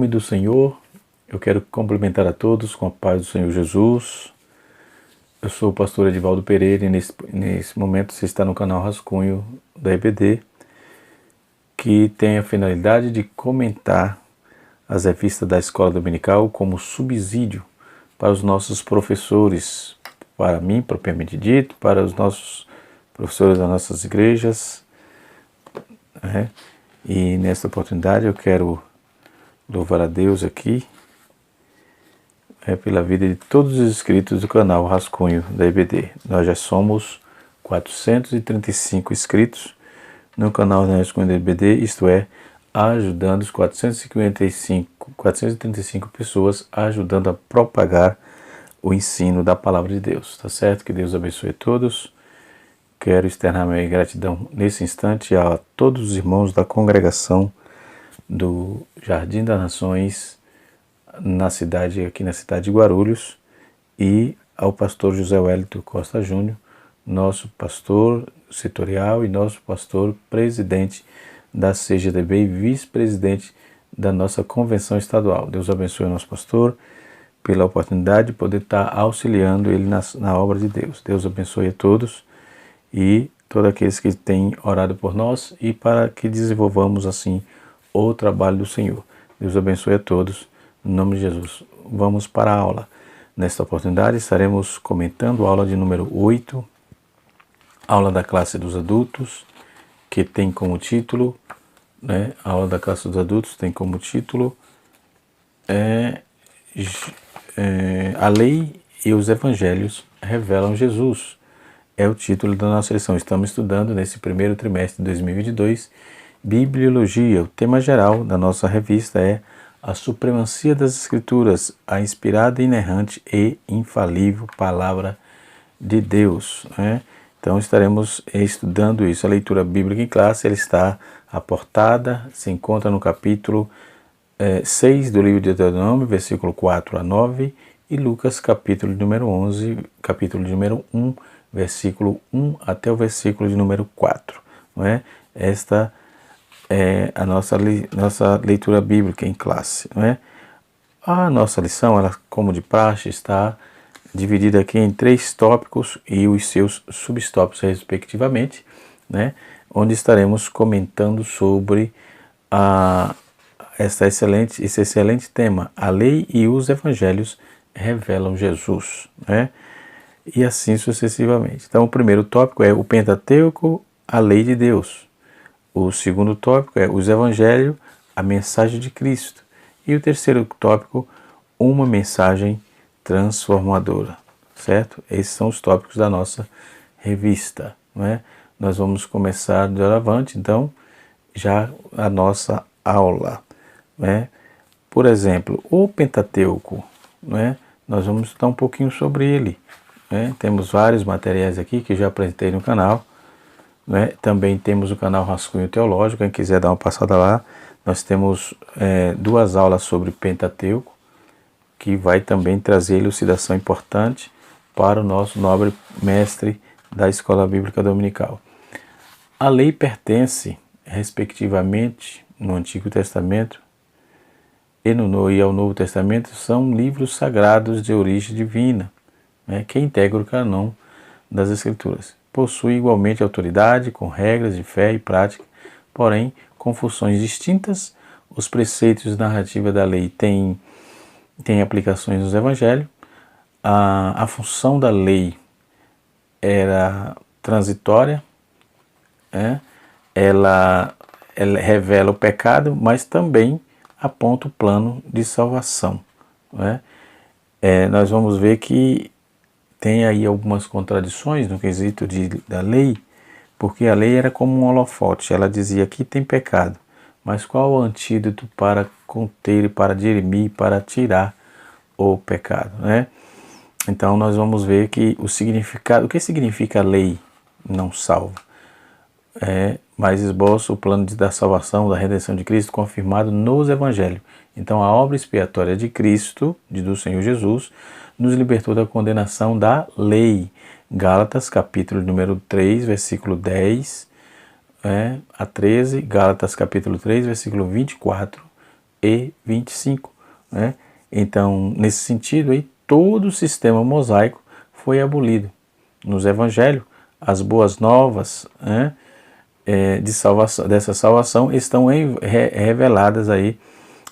nome do Senhor, eu quero cumprimentar a todos com a paz do Senhor Jesus. Eu sou o pastor Edivaldo Pereira e nesse momento você está no canal Rascunho da EBD, que tem a finalidade de comentar as revistas da Escola Dominical como subsídio para os nossos professores, para mim propriamente dito, para os nossos professores das nossas igrejas, né? E nesta oportunidade eu quero louvar a Deus aqui pela vida de todos os inscritos do canal Rascunho da EBD. Nós já somos 435 inscritos no canal Rascunho da EBD, isto é, ajudando os 435 pessoas, ajudando a propagar o ensino da Palavra de Deus. Tá certo? Que Deus abençoe a todos. Quero externar minha gratidão nesse instante a todos os irmãos da congregação do Jardim das Nações, aqui na cidade de Guarulhos, e ao pastor José Wellington Costa Júnior, nosso pastor setorial e nosso pastor presidente da CGDB e vice-presidente da nossa convenção estadual. Deus abençoe o nosso pastor pela oportunidade de poder estar auxiliando ele na obra de Deus. Deus abençoe a todos e todos aqueles que têm orado por nós e para que desenvolvamos assim o trabalho do Senhor. Deus abençoe a todos, em nome de Jesus. Vamos para a aula. Nesta oportunidade estaremos comentando a aula de número 8, aula da classe dos adultos, que tem como título, a aula da classe dos adultos tem como título A Lei e os Evangelhos Revelam Jesus. É o título da nossa lição. Estamos estudando nesse primeiro trimestre de 2022 Bibliologia. O tema geral da nossa revista é a supremacia das Escrituras, a inspirada, inerrante e infalível Palavra de Deus. Então estaremos estudando isso. A leitura bíblica em classe ela está aportada, se encontra no capítulo 6 do livro de Deuteronômio, versículo 4 a 9, e Lucas, capítulo de número 11, capítulo de número 1, versículo 1 até o versículo de número 4. Esta é a nossa leitura bíblica em classe. A nossa lição, ela, como de praxe, está dividida aqui em 3 tópicos e os seus subtópicos respectivamente, onde estaremos comentando sobre esse excelente tema, a lei e os evangelhos revelam Jesus, e assim sucessivamente. Então o primeiro tópico é o Pentateuco, a lei de Deus. O segundo tópico é os evangelhos, a mensagem de Cristo. E o terceiro tópico, uma mensagem transformadora, certo? Esses são os tópicos da nossa revista, Nós vamos começar de avante, então, já a nossa aula, Por exemplo, o Pentateuco, Nós vamos estudar um pouquinho sobre ele, Temos vários materiais aqui que já apresentei no canal, Também temos o canal Rascunho Teológico, quem quiser dar uma passada lá. Nós temos 2 aulas sobre Pentateuco, que vai também trazer elucidação importante para o nosso nobre mestre da Escola Bíblica Dominical. A lei pertence, respectivamente, no Antigo Testamento e ao Novo Testamento, são livros sagrados de origem divina, que integram o cânon das Escrituras. Possui igualmente autoridade, com regras de fé e prática, porém com funções distintas. Os preceitos de narrativa da lei têm aplicações nos evangelhos. A função da lei era transitória, ela revela o pecado, mas também aponta o plano de salvação. Nós vamos ver que tem aí algumas contradições no quesito da lei, porque a lei era como um holofote, ela dizia que tem pecado, mas qual o antídoto para conter, para dirimir, para tirar o pecado, Então nós vamos ver que o que significa a lei não salva, mas esboça o plano da salvação, da redenção de Cristo, confirmado nos evangelhos. Então a obra expiatória de Cristo, do Senhor Jesus, nos libertou da condenação da lei. Gálatas, capítulo número 3, versículo 10 a 13, Gálatas, capítulo 3, versículo 24 e 25. Né? Então, nesse sentido, aí, todo o sistema mosaico foi abolido. Nos evangelhos, as boas novas, né, de salvação, dessa salvação estão reveladas aí.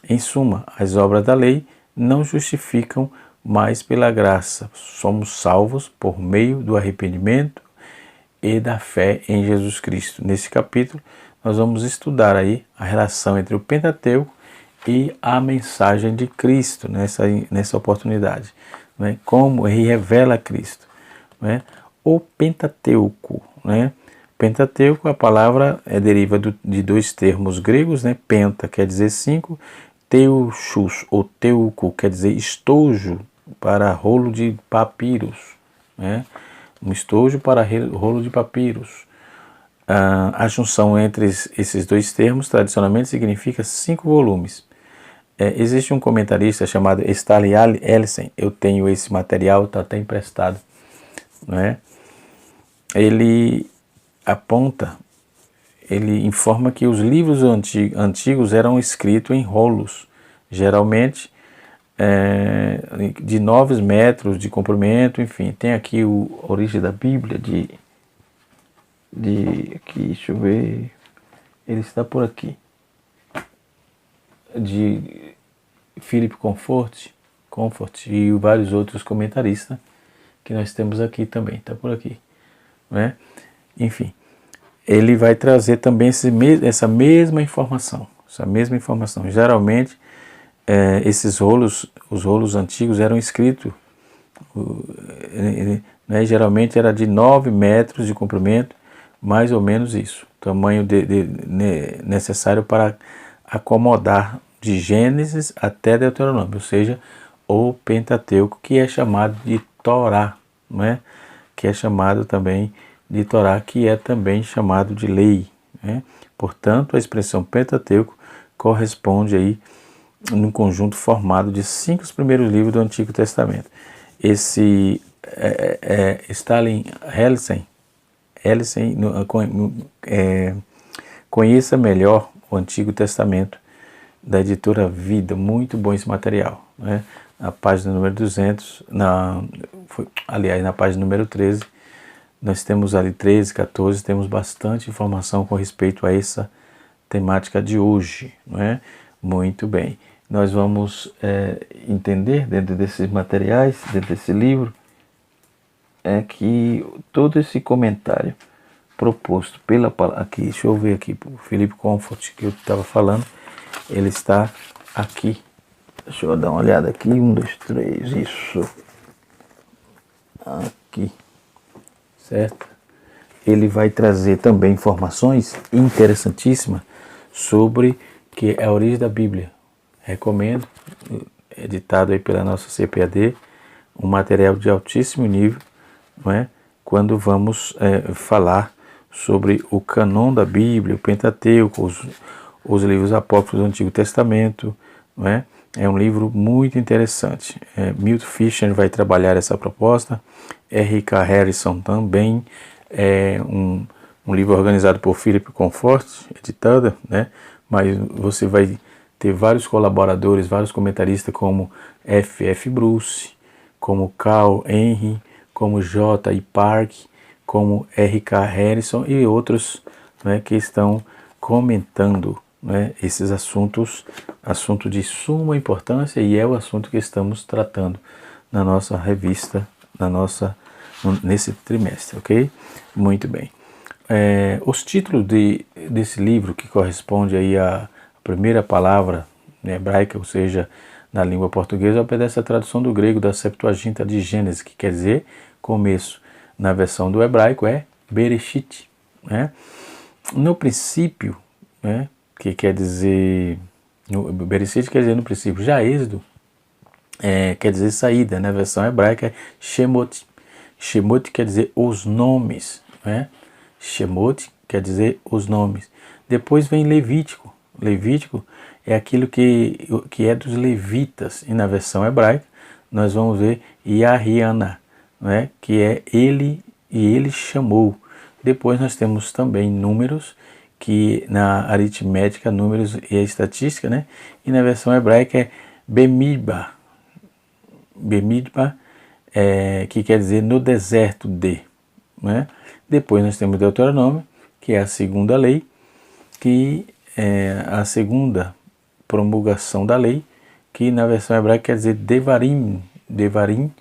Em suma, as obras da lei não justificam mais pela graça. Somos salvos por meio do arrependimento e da fé em Jesus Cristo. Nesse capítulo, nós vamos estudar aí a relação entre o Pentateuco e a mensagem de Cristo nessa oportunidade. Né? Como ele revela Cristo. Né? O Pentateuco. Né? Pentateuco, a palavra deriva de dois termos gregos, né? Penta quer dizer 5, teuchos ou teuco quer dizer estojo para rolo de papiros. Né? Um estojo para rolo de papiros. A junção entre esses dois termos tradicionalmente significa 5 volumes. Existe um comentarista chamado Stanley Ellison, eu tenho esse material, está até emprestado. Né? Ele aponta, ele informa que os livros antigos eram escritos em rolos, geralmente de 9 metros de comprimento, enfim. Tem aqui a origem da Bíblia aqui, deixa eu ver, ele está por aqui, de Philip Comfort e vários outros comentaristas que nós temos aqui também, está por aqui, né? Enfim, ele vai trazer também essa mesma informação. Geralmente, esses rolos, os rolos antigos eram escritos, né, geralmente era de 9 metros de comprimento, mais ou menos isso, tamanho necessário para acomodar de Gênesis até Deuteronômio, ou seja, o Pentateuco, que é chamado de Torá, né? Que é chamado também de Torá, que é também chamado de lei. Né? Portanto, a expressão Pentateuco corresponde aí num conjunto formado de 5 primeiros livros do Antigo Testamento. Esse Stalin Ellison conheça melhor o Antigo Testamento, da editora Vida, muito bom esse material. Né? Na página número 200, na página número 13, nós temos ali 13, 14, temos bastante informação com respeito a essa temática de hoje. Não é? Muito bem. Nós vamos entender dentro desses materiais, dentro desse livro, que todo esse comentário proposto pela palavra, aqui, deixa eu ver aqui, o Philip Comfort que eu estava falando, ele está aqui. Deixa eu dar uma olhada aqui, 1, 2, 3, isso. Aqui, certo? Ele vai trazer também informações interessantíssimas sobre que é a origem da Bíblia. Recomendo, editado aí pela nossa CPAD, um material de altíssimo nível, não é? Quando vamos falar sobre o cânon da Bíblia, o Pentateuco, os livros apócrifos do Antigo Testamento, não é? É um livro muito interessante. Milt Fisher vai trabalhar essa proposta, R.K. Harrison também, um livro organizado por Philip Comfort, editado, né? Mas você vai ter vários colaboradores, vários comentaristas como F.F. Bruce, como Carl Henry, como J.I. Park, como R.K. Harrison e outros, né, que estão comentando, né, esses assuntos de suma importância, e é o assunto que estamos tratando na nossa revista, nesse trimestre, ok? Muito bem. Os títulos desse livro, que corresponde aí à primeira palavra, né, hebraica, ou seja, na língua portuguesa, obedece à tradução do grego da Septuaginta de Gênesis, que quer dizer começo. Na versão do hebraico é Bereshit. Né? No princípio, né, que quer dizer, Bereshit quer dizer no princípio, já Êxodo quer dizer saída, na versão hebraica é Shemot. Shemot quer dizer os nomes. Né? Shemot quer dizer os nomes. Depois vem Levítico. Levítico é aquilo que é dos levitas, e na versão hebraica nós vamos ver Yahiana, né? Que é ele, e ele chamou. Depois nós temos também Números, que na aritmética, números e a estatística, né? E na versão hebraica é Bemidbar. Bemidbar, que quer dizer no deserto de, né? Depois nós temos Deuteronômio, que é a segunda lei, que é a segunda promulgação da lei, que na versão hebraica quer dizer Devarim, Devarim,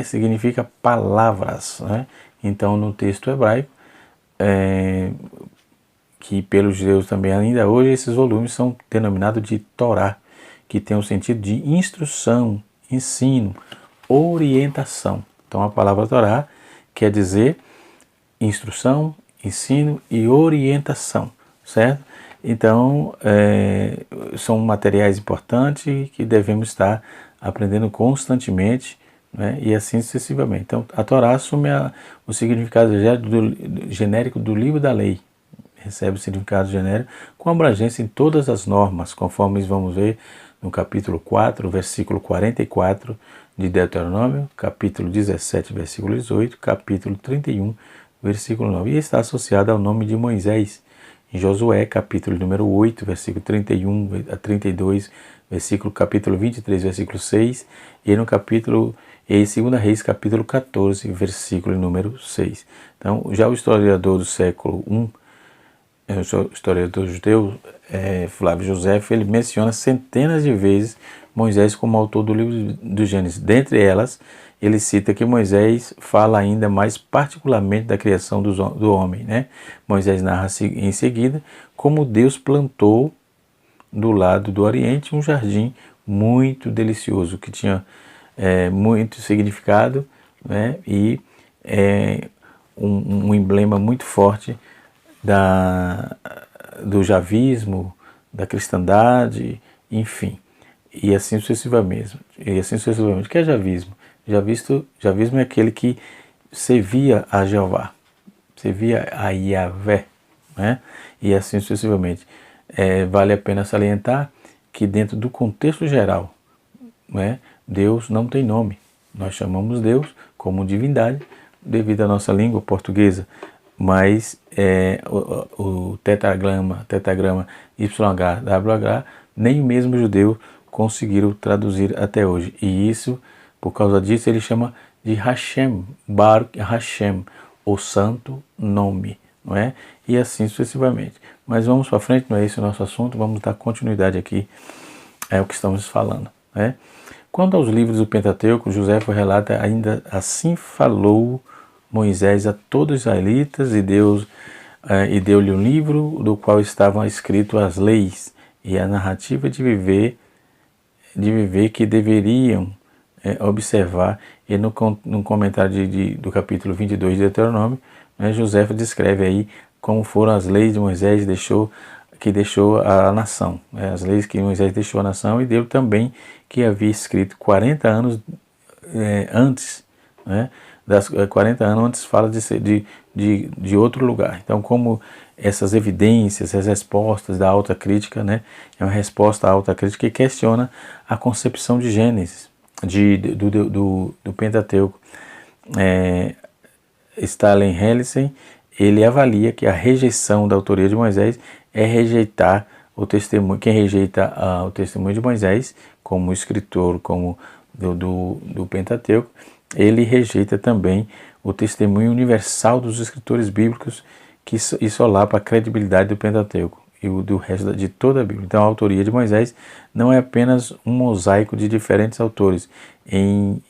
significa palavras, né? Então no texto hebraico, que pelos judeus também ainda hoje, esses volumes são denominados de Torá, que tem o sentido de instrução, ensino, orientação. Então a palavra Torá quer dizer instrução, ensino e orientação, certo? Então são materiais importantes que devemos estar aprendendo constantemente, né? E assim sucessivamente. Então a Torá assume o significado genérico do livro da lei, recebe o significado genérico com abrangência em todas as normas, conforme vamos ver no capítulo 4, versículo 44 de Deuteronômio, capítulo 17, versículo 18, capítulo 31, versículo 9. E está associado ao nome de Moisés, em Josué, capítulo número 8, versículo 31 a 32, capítulo 23, versículo 6, e no capítulo, em 2 Reis, capítulo 14, versículo número 6. Então, já o historiador do século I, o historiador judeu, Flávio Josefo, ele menciona centenas de vezes Moisés como autor do livro do Gênesis. Dentre elas, ele cita que Moisés fala ainda mais particularmente da criação do homem, né? Moisés narra em seguida como Deus plantou do lado do Oriente um jardim muito delicioso, que tinha muito significado, né? E um emblema muito forte do javismo, da cristandade, enfim, e assim sucessivamente. O que é javismo? Javismo é aquele que servia a Jeová, servia a Yahvé, né? E assim sucessivamente. Vale a pena salientar que dentro do contexto geral, né, Deus não tem nome. Nós chamamos Deus como divindade devido à nossa língua portuguesa, mas o tetragrama YHWH, nem mesmo judeu conseguiram traduzir até hoje. E isso, por causa disso, ele chama de Hashem, Baruch Hashem, o santo nome, não é? E assim sucessivamente. Mas vamos para frente, não é esse o nosso assunto, vamos dar continuidade aqui ao que estamos falando, né? Quanto aos livros do Pentateuco, Joséfo relata ainda assim falou Moisés a todos os israelitas e deu-lhe um livro do qual estavam escritas as leis e a narrativa de viver que deveriam observar. E no comentário do capítulo 22 de Deuteronômio, né, Joséfo descreve aí como foram as leis de Moisés que deixou a nação, né, as leis que Moisés deixou a nação, e deu também que havia escrito 40 anos antes, né, 40 anos antes fala de outro lugar. Então, como essas evidências, as respostas da alta crítica, né, é uma resposta à alta crítica que questiona a concepção de Gênesis, do Pentateuco. Stalin Hellesen, ele avalia que a rejeição da autoria de Moisés é rejeitar o testemunho. Quem rejeita o testemunho de Moisés como escritor, como do Pentateuco, ele rejeita também o testemunho universal dos escritores bíblicos, que solapa a credibilidade do Pentateuco e do resto de toda a Bíblia. Então a autoria de Moisés não é apenas um mosaico de diferentes autores. Em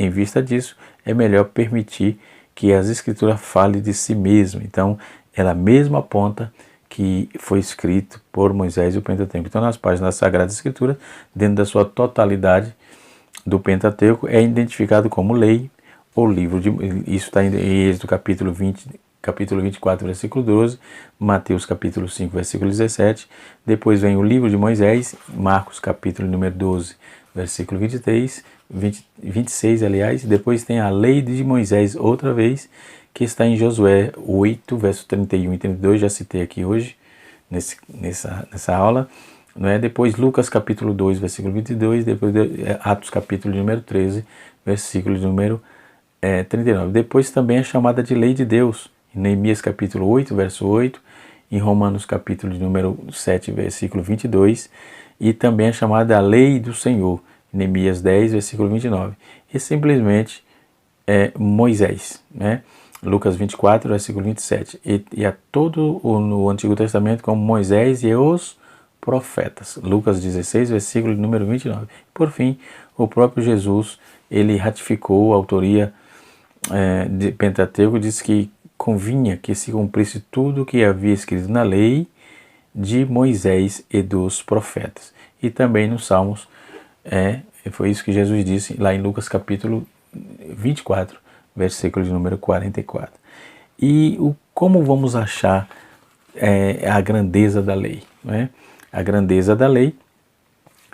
vista disso, é melhor permitir que as escrituras falem de si mesmas. Então ela mesma aponta que foi escrito por Moisés e o Pentateuco. Então nas páginas da Sagrada Escritura, dentro da sua totalidade do Pentateuco, é identificado como lei ou livro de... Isso está em Êxodo capítulo 24, versículo 12, Mateus capítulo 5, versículo 17, depois vem o livro de Moisés, Marcos capítulo número 12, versículo 26, aliás, depois tem a lei de Moisés outra vez, que está em Josué 8, versos 31 e 32, já citei aqui hoje, nessa aula, não é? Depois Lucas capítulo 2, versículo 22, depois Atos capítulo número 13, versículo número 39. Depois também é chamada de lei de Deus, em Neemias capítulo 8, verso 8, em Romanos capítulo de número 7, versículo 22, e também é chamada a lei do Senhor, Neemias 10, versículo 29. E simplesmente Moisés, né? Lucas 24, versículo 27. E a todo no Antigo Testamento como Moisés e os profetas. Lucas 16, versículo número 29. Por fim, o próprio Jesus, ele ratificou a autoria de Pentateuco, diz que convinha que se cumprisse tudo o que havia escrito na lei de Moisés e dos profetas. E também nos Salmos, foi isso que Jesus disse lá em Lucas capítulo 24, versículo de número 44. E como vamos achar a grandeza da lei? Né? A grandeza da lei,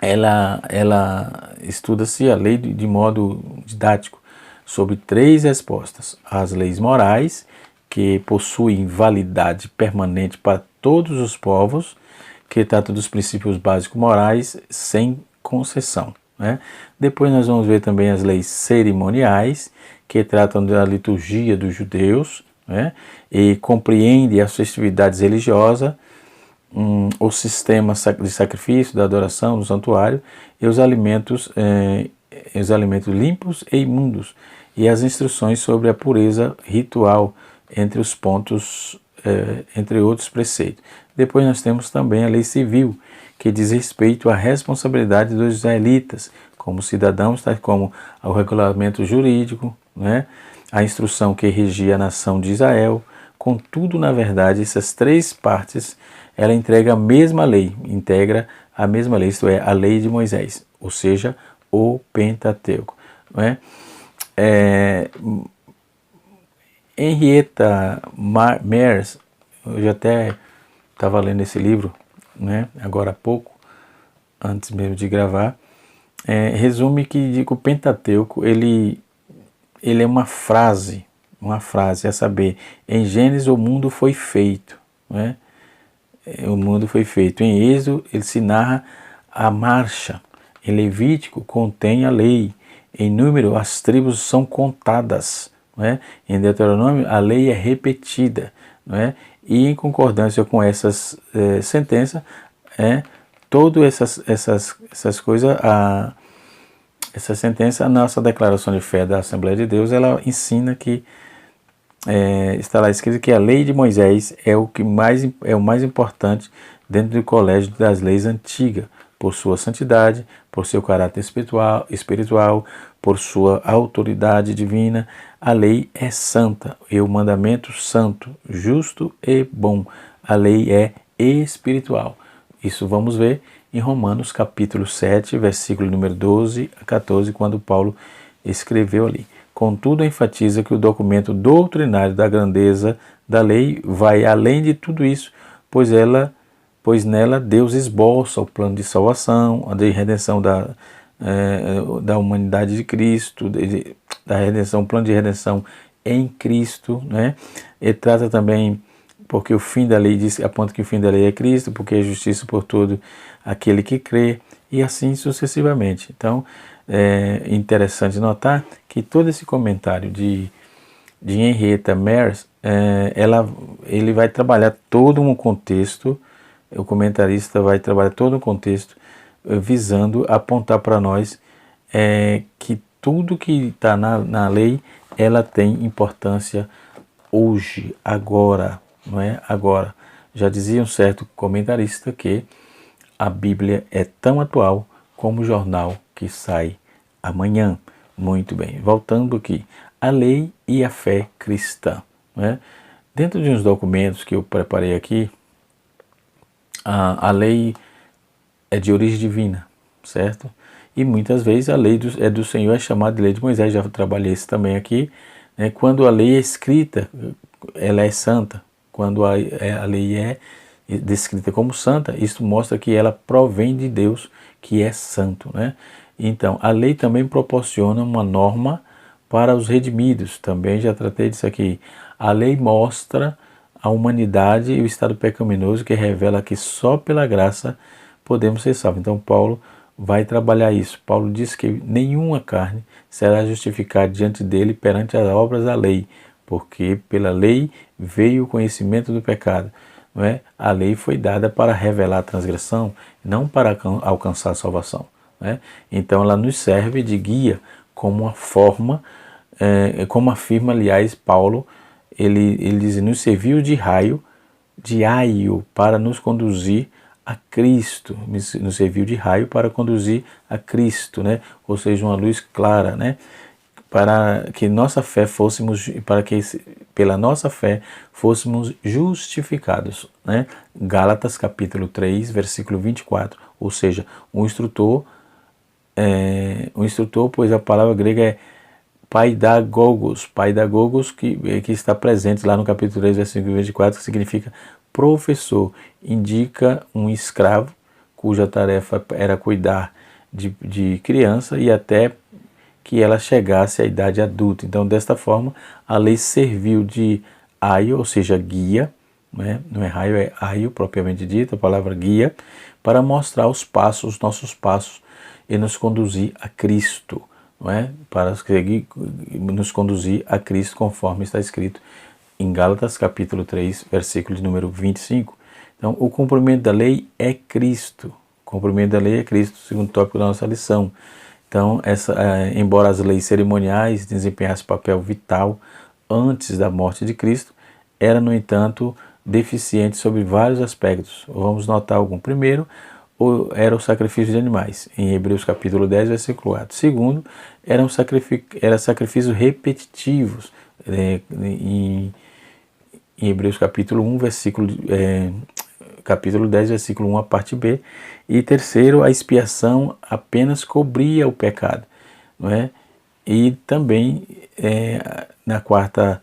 ela estuda-se a lei de modo didático sobre 3 respostas. As leis morais, que possuem validade permanente para todos os povos, que trata dos princípios básicos morais sem concessão. Né? Depois nós vamos ver também as leis cerimoniais, que tratam da liturgia dos judeus, né? E compreende as festividades religiosas, o sistema de sacrifício, da adoração, do santuário, e os alimentos limpos e imundos, e as instruções sobre a pureza ritual, entre os pontos, entre outros preceitos. Depois nós temos também a lei civil, que diz respeito à responsabilidade dos israelitas como cidadãos, tal como ao regulamento jurídico, né? A instrução que regia a nação de Israel. Contudo, na verdade, essas 3 partes, ela integra a mesma lei, isto é, a lei de Moisés, ou seja, o Pentateuco. Né? Henrietta Mears, eu já até estava lendo esse livro, né, agora há pouco, antes mesmo de gravar, resume que o Pentateuco ele é uma frase, a saber, em Gênesis o mundo foi feito, né? O mundo foi feito. Em Êxodo ele se narra a marcha, em Levítico contém a lei, em Número as tribos são contadas, né? Em Deuteronômio a lei é repetida, né? E em concordância com essas sentenças, todas essas coisas, essa sentença, a nossa declaração de fé da Assembleia de Deus, ela ensina que está lá escrito que a lei de Moisés é o mais importante dentro do colégio das leis antigas, por sua santidade, por seu caráter espiritual, por sua autoridade divina. A lei é santa, e o mandamento santo, justo e bom. A lei é espiritual. Isso vamos ver em Romanos capítulo 7, versículo número 12 a 14, quando Paulo escreveu ali. Contudo, enfatiza que o documento doutrinário da grandeza da lei vai além de tudo isso, pois nela Deus esboça o plano de salvação, a de redenção da humanidade de Cristo, da redenção, o plano de redenção em Cristo, né? E trata também, porque o fim da lei aponta que o fim da lei é Cristo, porque é justiça por todo aquele que crê, e assim sucessivamente. Então, é interessante notar que todo esse comentário de Henrietta Mears, ele vai trabalhar todo um contexto, o comentarista vai trabalhar todo um contexto visando apontar para nós que tudo que está na lei, ela tem importância hoje, agora, não é? Agora. Já dizia um certo comentarista que a Bíblia é tão atual como o jornal que sai amanhã. Muito bem, voltando aqui, a lei e a fé cristã. Né? Dentro de uns documentos que eu preparei aqui, a lei é de origem divina, certo? E muitas vezes a lei do Senhor é chamada de lei de Moisés, já trabalhei isso também aqui. Né? Quando a lei é escrita, ela é santa. Quando a lei é descrita como santa, isso mostra que ela provém de Deus, que é santo, né? Então, a lei também proporciona uma norma para os redimidos, também já tratei disso aqui. A lei mostra a humanidade e o estado pecaminoso, que revela que só pela graça podemos ser salvos. Então, Paulo vai trabalhar isso. Paulo diz que nenhuma carne será justificada diante dele perante as obras da lei, porque pela lei veio o conhecimento do pecado. Não é? A lei foi dada para revelar a transgressão, não para alcançar a salvação. Não é? Então ela nos serve de guia como uma forma, como afirma, aliás, Paulo, ele diz, nos serviu de aio para nos conduzir a Cristo, nos serviu de raio para conduzir a Cristo, né? Ou seja, uma luz clara, né? Para que pela nossa fé fôssemos justificados, né? Gálatas capítulo 3, versículo 24, ou seja, um instrutor, pois a palavra grega é paidagogos, que está presente lá no capítulo 3, versículo 24, que significa professor, indica um escravo cuja tarefa era cuidar de criança e até que ela chegasse à idade adulta. Então, desta forma, a lei serviu de aio, ou seja, guia, né? Não é raio, é aio propriamente dito, a palavra guia, para mostrar os nossos passos, e nos conduzir a Cristo, não é? Para nos conduzir a Cristo, conforme está escrito em Gálatas capítulo 3, versículo de número 25. Então, o cumprimento da lei é Cristo. O cumprimento da lei é Cristo, segundo tópico da nossa lição. Então, embora as leis cerimoniais desempenhassem papel vital antes da morte de Cristo, era, no entanto, deficiente sobre vários aspectos. Vamos notar algum. Primeiro, era o sacrifício de animais, em Hebreus capítulo 10, versículo 4. Segundo, eram sacrifícios repetitivos, em Hebreus capítulo 1, capítulo 10, versículo 1, a parte B. E terceiro, a expiação apenas cobria o pecado, não é? E também, na quarta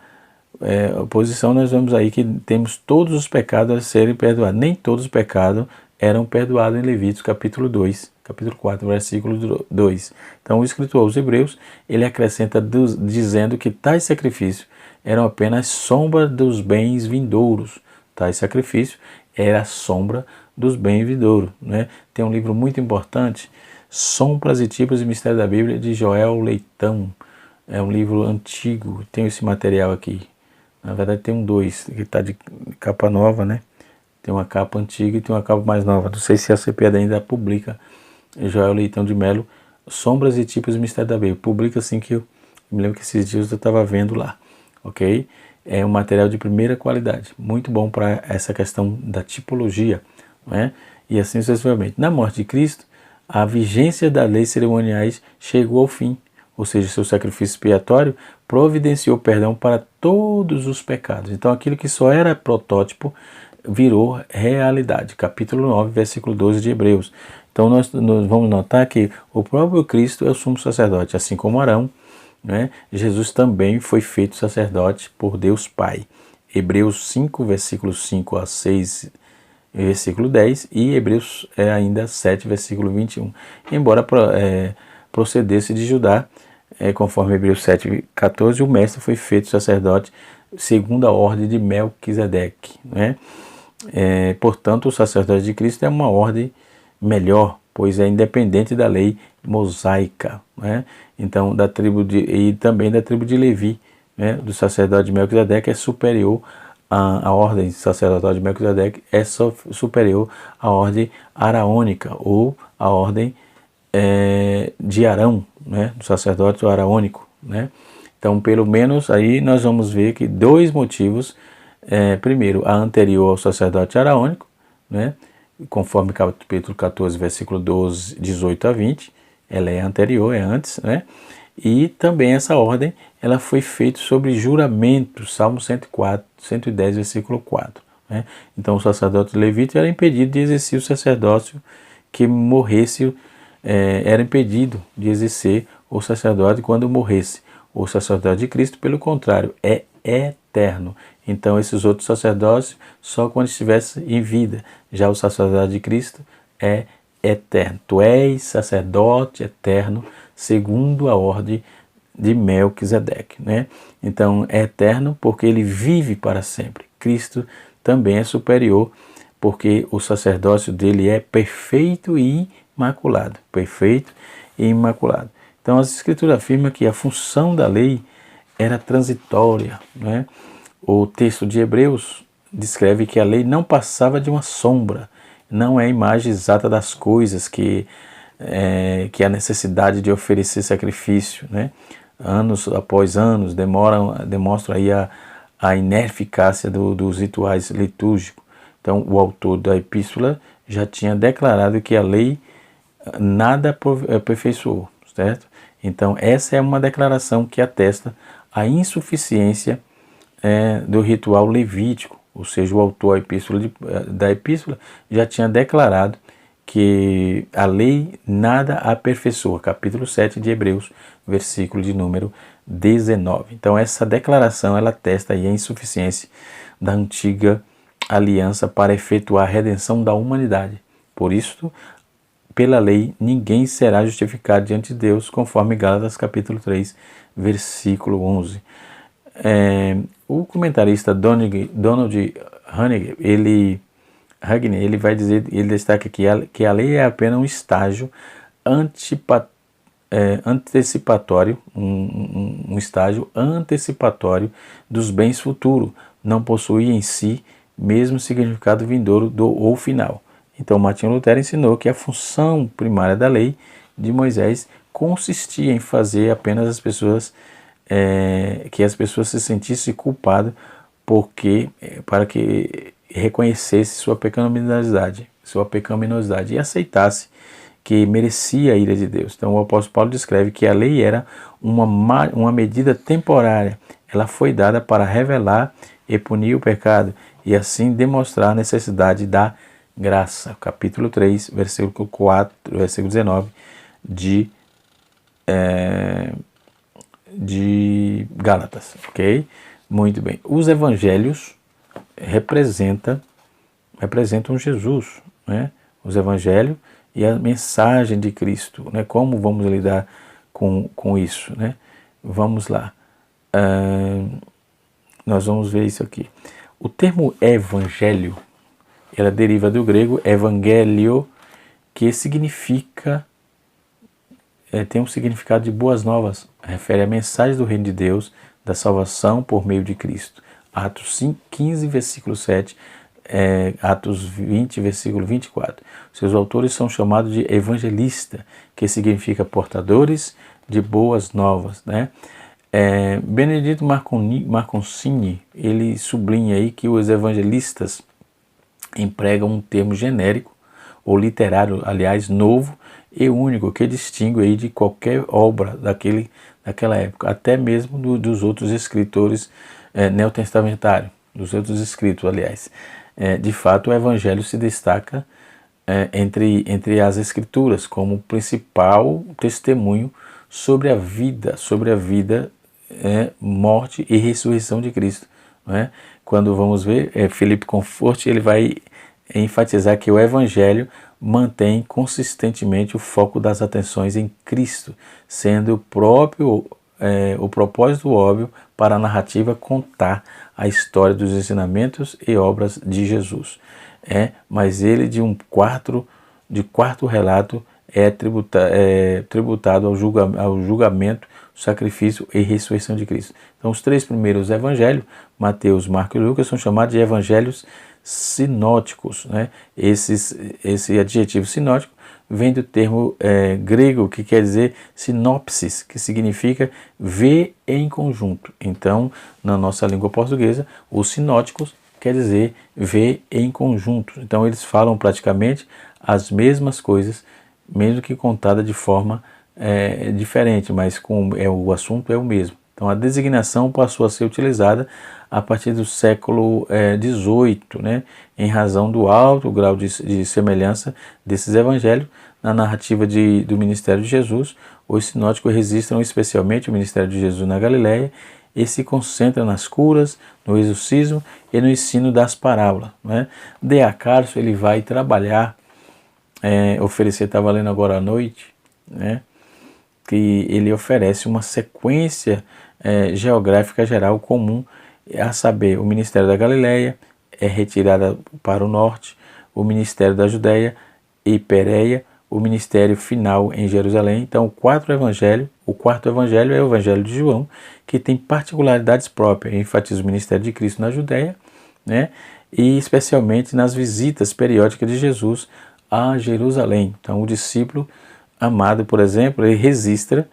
posição, nós vemos aí que temos todos os pecados a serem perdoados. Nem todos os pecados eram perdoados em Levíticos capítulo 2, capítulo 4, versículo 2. Então, o escritor aos Hebreus, ele acrescenta dizendo que tais sacrifícios eram apenas sombra dos bens vindouros. Tais sacrifícios era a sombra dos bens vindouros, né? Tem um livro muito importante, Sombras e Tipos e Mistérios da Bíblia, de Joel Leitão. É um livro antigo, tenho esse material aqui. Na verdade tem dois, que está de capa nova, né? Tem uma capa antiga e tem uma capa mais nova. Não sei se a CPAD ainda publica, Joel Leitão de Melo, Sombras e Tipos e Mistérios da Bíblia. Publica assim que eu me lembro que esses dias eu estava vendo lá, ok? É um material de primeira qualidade, muito bom para essa questão da tipologia, não é? E assim sucessivamente. Na morte de Cristo, a vigência das leis cerimoniais chegou ao fim, ou seja, seu sacrifício expiatório providenciou perdão para todos os pecados. Então, aquilo que só era protótipo virou realidade. Capítulo 9, versículo 12 de Hebreus. Então, nós vamos notar que o próprio Cristo é o sumo sacerdote, assim como Arão, né? Jesus também foi feito sacerdote por Deus Pai. Hebreus 5, versículos 5 a 6, versículo 10, e Hebreus ainda 7, versículo 21. Embora procedesse de Judá, conforme Hebreus 7, 14, o mestre foi feito sacerdote segundo a ordem de Melquisedeque, né? Portanto, o sacerdote de Cristo é uma ordem melhor, pois é independente da lei mosaica, né? Então, e também da tribo de Levi, né? Do sacerdote de Melquisedeque é superior a ordem sacerdotal de Melquisedeque é superior à ordem araônica, ou à ordem de Arão, né? Do sacerdote araônico, né? Então, pelo menos aí nós vamos ver que dois motivos. Primeiro, a anterior ao sacerdote araônico, né? Conforme capítulo 14, versículo 12, 18 a 20, ela é anterior, é antes, né? E também essa ordem, ela foi feita sobre juramento, Salmo 110, versículo 4, né? Então, o sacerdote levita era impedido de exercer o sacerdócio que morresse, era impedido de exercer o sacerdote quando morresse. O sacerdote de Cristo, pelo contrário, é eterno. Então, esses outros sacerdócios só quando estivesse em vida. Já o sacerdote de Cristo é eterno. Tu és sacerdote eterno, segundo a ordem de Melquisedeque, né? Então, é eterno porque ele vive para sempre. Cristo também é superior porque o sacerdócio dele é perfeito e imaculado. Perfeito e imaculado. Então, as Escrituras afirmam que a função da lei era transitória, né? O texto de Hebreus descreve que a lei não passava de uma sombra, não é a imagem exata das coisas que a necessidade de oferecer sacrifício, né? Anos após anos, demonstram aí a ineficácia dos rituais litúrgicos. Então, o autor da epístola já tinha declarado que a lei nada aperfeiçoou, certo? Então, essa é uma declaração que atesta a insuficiência do ritual levítico, ou seja, o autor da epístola já tinha declarado que a lei nada aperfeiçoa, capítulo 7 de Hebreus, versículo de número 19. Então essa declaração ela atesta aí a insuficiência da antiga aliança para efetuar a redenção da humanidade. Por isso, pela lei, ninguém será justificado diante de Deus, conforme Gálatas capítulo 3, versículo 11. O comentarista Donald Hagner, ele vai dizer, ele destaca que a lei é apenas um estágio antecipatório, um estágio antecipatório dos bens futuros, não possui em si mesmo significado vindouro ou final. Então Martinho Lutero ensinou que a função primária da lei de Moisés consistia em fazer apenas as pessoas se sentissem culpadas para que reconhecesse sua pecaminosidade e aceitasse que merecia a ira de Deus. Então o apóstolo Paulo descreve que a lei era uma medida temporária. Ela foi dada para revelar e punir o pecado e assim demonstrar a necessidade da graça. Capítulo 3, versículo 4, versículo 19 de Gálatas, ok? Muito bem. Os evangelhos representam Jesus, né? Os evangelhos e a mensagem de Cristo, né? Como vamos lidar com isso, né? Vamos lá. Nós vamos ver isso aqui. O termo evangelho, ela deriva do grego evangelio, que significa tem um significado de boas novas, refere à mensagem do reino de Deus, da salvação por meio de Cristo. Atos 15, versículo 7, Atos 20, versículo 24. Seus autores são chamados de evangelista, que significa portadores de boas novas, né? Benedito Marconcini, ele sublinha aí que os evangelistas empregam um termo genérico, ou literário, aliás, novo e único, que distingue aí de qualquer obra daquela época, até mesmo dos outros escritores neotestamentários, dos outros escritos, aliás. De fato, o Evangelho se destaca entre as Escrituras como principal testemunho sobre a vida, morte e ressurreição de Cristo. Não é? Quando vamos ver, Philip Comfort, ele vai enfatizar que o Evangelho mantém consistentemente o foco das atenções em Cristo, sendo o propósito óbvio para a narrativa contar a história dos ensinamentos e obras de Jesus. Mas ele de quarto relato é tributado ao julgamento, sacrifício e ressurreição de Cristo. Então os três primeiros evangelhos, Mateus, Marcos e Lucas, são chamados de evangelhos sinóticos, né? Esse adjetivo sinótico vem do termo grego que quer dizer sinopsis, que significa ver em conjunto. Então, na nossa língua portuguesa, os sinóticos quer dizer ver em conjunto. Então, eles falam praticamente as mesmas coisas, mesmo que contada de forma diferente, mas o assunto é o mesmo. Então, a designação passou a ser utilizada a partir do século XVIII, né, em razão do alto grau de semelhança desses evangelhos na narrativa do ministério de Jesus. Os sinóticos registram especialmente o ministério de Jesus na Galileia e se concentram nas curas, no exorcismo e no ensino das parábolas. Né? D.A. Carson, ele vai trabalhar, estava lendo agora à noite, né, que ele oferece uma sequência geográfica geral comum, a saber, o ministério da Galileia é retirada para o norte, o ministério da Judéia e Pérea, o ministério final em Jerusalém. Então, o quarto evangelho é o evangelho de João, que tem particularidades próprias, enfatiza o ministério de Cristo na Judéia, né? E especialmente nas visitas periódicas de Jesus a Jerusalém. Então, o discípulo amado, por exemplo, ele registra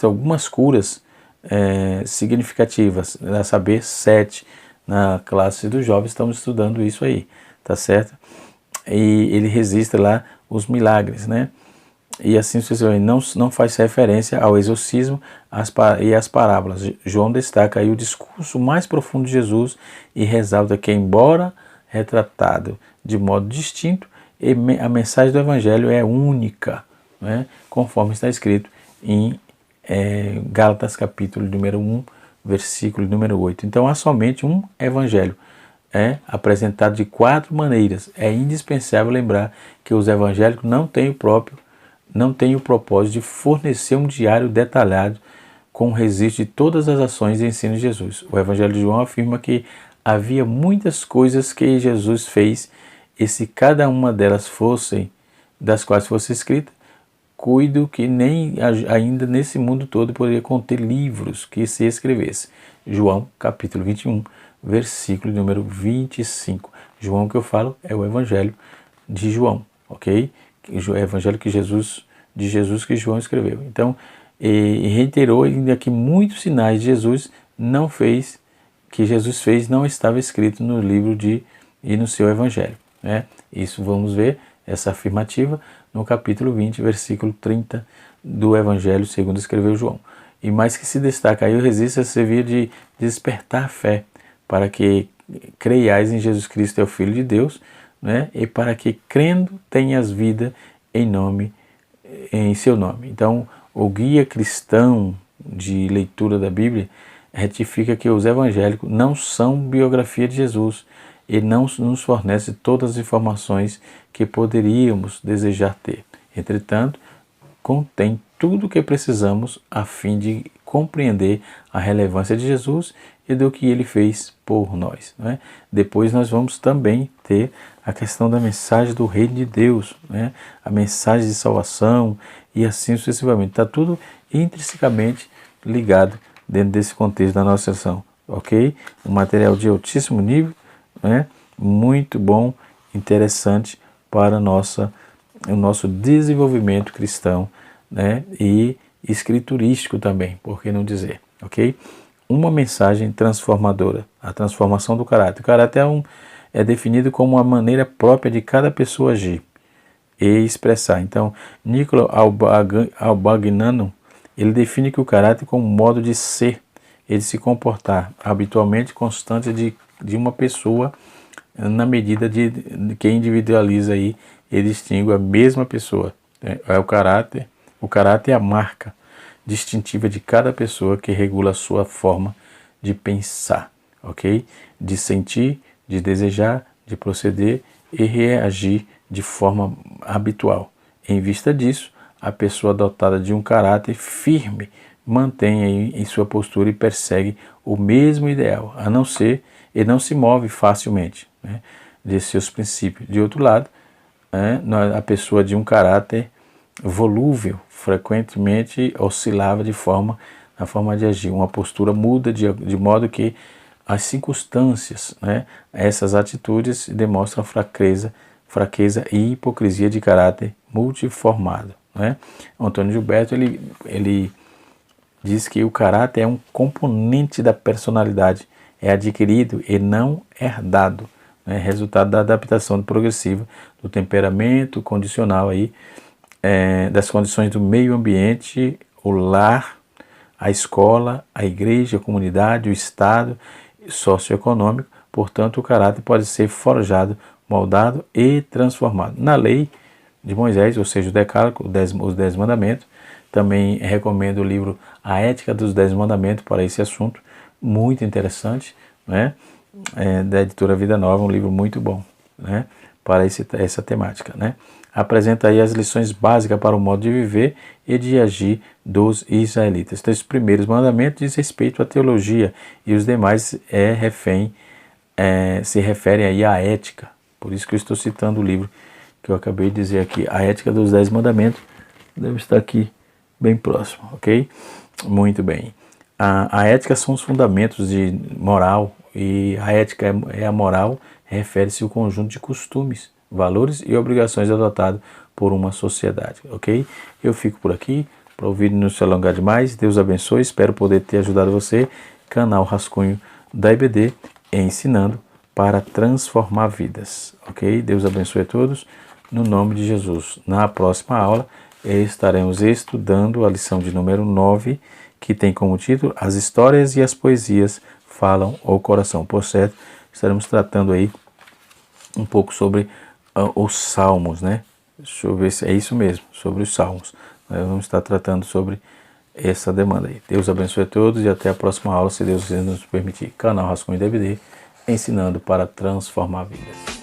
algumas curas significativas, a saber, 7. Na classe dos jovens estamos estudando isso aí, tá certo? E ele registra lá os milagres, né? E assim sucessivamente, não faz referência ao exorcismo e às parábolas. João destaca aí o discurso mais profundo de Jesus e ressalta que, embora retratado de modo distinto, a mensagem do Evangelho é única, né? Conforme está escrito em Gálatas capítulo número 1, versículo número 8. Então há somente um Evangelho, apresentado de 4 maneiras. É indispensável lembrar que os evangélicos não têm o propósito de fornecer um diário detalhado com o registro de todas as ações e ensinos de Jesus. O Evangelho de João afirma que havia muitas coisas que Jesus fez, e se cada uma delas das quais fosse escrita, cuido que nem ainda nesse mundo todo poderia conter livros que se escrevesse. João capítulo 21, versículo número 25. João que eu falo é o Evangelho de João, ok? O Evangelho de Jesus que João escreveu. Então, e reiterou ainda que muitos sinais de Jesus não estava escrito no livro e no seu Evangelho, né? Isso vamos ver, essa afirmativa, no capítulo 20, versículo 30 do Evangelho segundo escreveu João. E mais que se destaca aí, o registro servir de despertar a fé, para que creiais em Jesus Cristo é o Filho de Deus, né? E para que crendo tenhas vida em seu nome. Então, o guia cristão de leitura da Bíblia retifica que os evangélicos não são biografia de Jesus e não nos fornece todas as informações que poderíamos desejar ter. Entretanto, contém tudo o que precisamos a fim de compreender a relevância de Jesus e do que ele fez por nós, né? Depois nós vamos também ter a questão da mensagem do reino de Deus, né? A mensagem de salvação e assim sucessivamente. Está tudo intrinsecamente ligado dentro desse contexto da nossa sessão, ok? Um material de altíssimo nível, né? Muito bom, interessante para o nosso desenvolvimento cristão, né? E escriturístico também, por que não dizer, ok? Uma mensagem transformadora, a transformação do caráter. O caráter é definido como a maneira própria de cada pessoa agir e expressar. Então, Nicolau Albagnano, ele define que o caráter como modo de ser e de se comportar, habitualmente constante de uma pessoa, na medida de que individualiza aí e distingue a mesma pessoa. O caráter é a marca distintiva de cada pessoa que regula a sua forma de pensar, ok? De sentir, de desejar, de proceder e reagir de forma habitual. Em vista disso, a pessoa dotada de um caráter firme mantém aí em sua postura e persegue o mesmo ideal, a não ser e não se move facilmente, né, de seus princípios. De outro lado, a pessoa de um caráter volúvel frequentemente oscilava na forma de agir. Uma postura muda de modo que as circunstâncias, né, essas atitudes demonstram fraqueza e hipocrisia de caráter multiformado, né? Antônio Gilberto ele diz que o caráter é um componente da personalidade, é adquirido e não herdado, né? Resultado da adaptação progressiva do temperamento condicional aí, das condições do meio ambiente, o lar, a escola, a igreja, a comunidade, o Estado socioeconômico. Portanto, o caráter pode ser forjado, moldado e transformado. Na lei de Moisés, ou seja, o Decálogo, os 10 mandamentos, também recomendo o livro A Ética dos 10 Mandamentos para esse assunto, muito interessante, né? Da editora Vida Nova, um livro muito bom, né? Para essa temática, né? Apresenta aí as lições básicas para o modo de viver e de agir dos israelitas. Então, os primeiros mandamentos diz respeito à teologia e os demais se referem aí à ética. Por isso que eu estou citando o livro que eu acabei de dizer aqui, a ética dos 10 mandamentos, deve estar aqui bem próximo, ok? Muito bem. A ética são os fundamentos de moral, e a ética é a moral, refere-se ao conjunto de costumes, valores e obrigações adotados por uma sociedade, ok? Eu fico por aqui, para o vídeo não se alongar demais. Deus abençoe, espero poder ter ajudado você. Canal Rascunho da IBD, ensinando para transformar vidas, ok? Deus abençoe a todos, no nome de Jesus. Na próxima aula, estaremos estudando a lição de número 9, que tem como título As Histórias e as Poesias Falam ao Coração. Por certo, estaremos tratando aí um pouco sobre os Salmos, né? Deixa eu ver se é isso mesmo, sobre os Salmos. Vamos estar tratando sobre essa demanda aí. Deus abençoe a todos e até a próxima aula, se Deus nos permitir. Canal Rascunho da IBD, ensinando para transformar vidas.